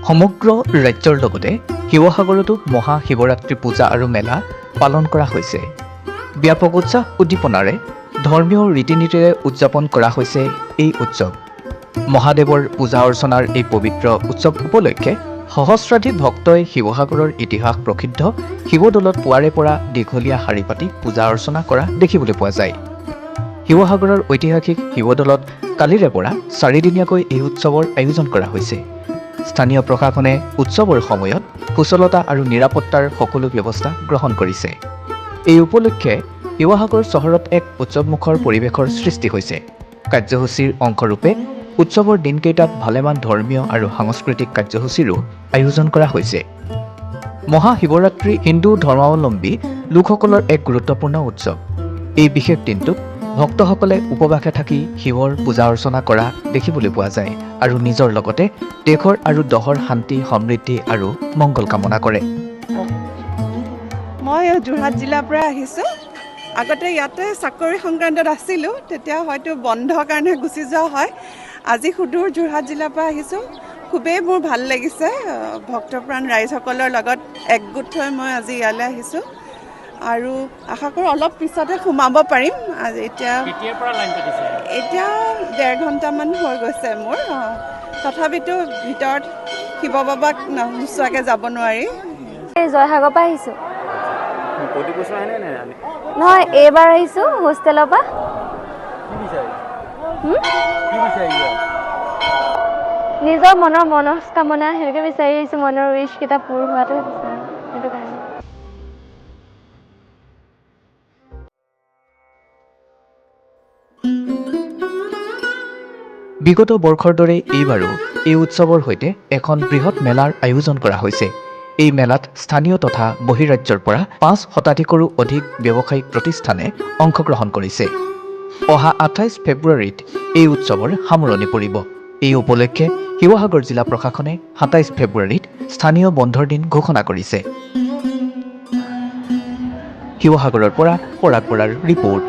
সমগ্ৰ ৰাজ্যৰ লগতে শিৱসাগৰতো মহাশিৱৰাত্ৰি পূজা আৰু মেলা পালন কৰা হৈছে। ব্যাপক উৎসাহ উদ্দীপনাৰে ধৰ্মীয় ৰীতি নীতিৰে উদযাপন কৰা হৈছে এই উৎসৱ। মহাদেৱৰ পূজা অৰ্চনাৰ এই পবিত্ৰ উৎসৱ উপলক্ষে সহস্ৰাধিক ভক্তই শিৱসাগৰৰ ইতিহাস প্ৰসিদ্ধ শিৱদৌলত পুৱাৰে পৰা দীঘলীয়া শাৰী পাতি পূজা অৰ্চনা কৰা দেখিবলৈ পোৱা যায়। শিৱসাগৰৰ ঐতিহাসিক শিৱদৌলত কালিৰে পৰা 4 দিনীয়াকৈ এই উৎসৱৰ আয়োজন কৰা হৈছে। স্থানীয় প্ৰশাসনে উৎসৱৰ সময়ত সুচলতা আৰু নিৰাপত্তাৰ সকলো ব্যৱস্থা গ্ৰহণ কৰিছে। এই উপলক্ষে শিৱসাগৰ চহৰত এক উৎসৱমুখৰ পৰিৱেশৰ সৃষ্টি হৈছে। কাৰ্যসূচীৰ অংশৰূপে উৎসৱৰ দিনকেইটাত ভালেমান ধৰ্মীয় আৰু সাংস্কৃতিক কাৰ্যসূচীৰো আয়োজন কৰা হৈছে। মহাশিৱৰাত্ৰি হিন্দু ধৰ্মাৱলম্বী লোকসকলৰ এক গুৰুত্বপূৰ্ণ উৎসৱ। এই বিশেষ দিনটোত ভক্তসকলে উপবাসে থাকি শিৱৰ পূজা অৰ্চনা কৰা দেখিবলৈ পোৱা যায় আৰু নিজৰ লগতে দেশৰ আৰু দহৰ শান্তি সমৃদ্ধি আৰু মংগল কামনা কৰে। মই যোৰহাট জিলাৰ পৰা আহিছোঁ। আগতে ইয়াতে চাকৰি সংক্ৰান্তত আছিলোঁ, তেতিয়া হয়তো বন্ধৰ কাৰণে গুচি যোৱা হয়। আজি সুদূৰ যোৰহাট জিলাৰ পৰা আহিছোঁ। খুবেই মোৰ ভাল লাগিছে। ভক্তপ্ৰাণ ৰাইজসকলৰ লগত একগোট হৈ মই আজি ইয়ালৈ আহিছোঁ আৰু আশা কৰোঁ অলপ পিছতে সোমাব পাৰিম। আজি এতিয়া 1.5 ঘণ্টামান হৈ গৈছে মোৰ। তথাপিতো ভিতৰত শিৱ বাবাক নোচোৱাকৈ যাব নোৱাৰি। জয়সাগৰৰ পৰা আহিছোঁ। নহয়, এইবাৰ আহিছোঁ হোষ্টেলৰ পৰা। নিজৰ মনৰ মনস্কামনা সেনেকৈ বিচাৰি আহিছোঁ, মনৰ উইচকেইটা পূৰ হোৱাটো বিচাৰোঁ, সেইটো কাৰণে। বিগত বৰ্ষৰ দৰে এইবাৰো এই উৎসৱৰ সৈতে এখন বৃহৎ মেলাৰ আয়োজন কৰা হৈছে। এই মেলাত স্থানীয় তথা বহিৰাজ্যৰ পৰা 5 শতাধিকৰো অধিক ব্যৱসায়িক প্ৰতিষ্ঠানে অংশগ্ৰহণ কৰিছে। অহা 28 ফেব্ৰুৱাৰীত এই উৎসৱৰ সামৰণি পৰিব। এই উপলক্ষে শিৱসাগৰ জিলা প্ৰশাসনে 27 ফেব্ৰুৱাৰীত স্থানীয় বন্ধৰ দিন ঘোষণা কৰিছে। শিৱসাগৰৰ পৰা পৰাগ বৰাৰ ৰিপৰ্ট।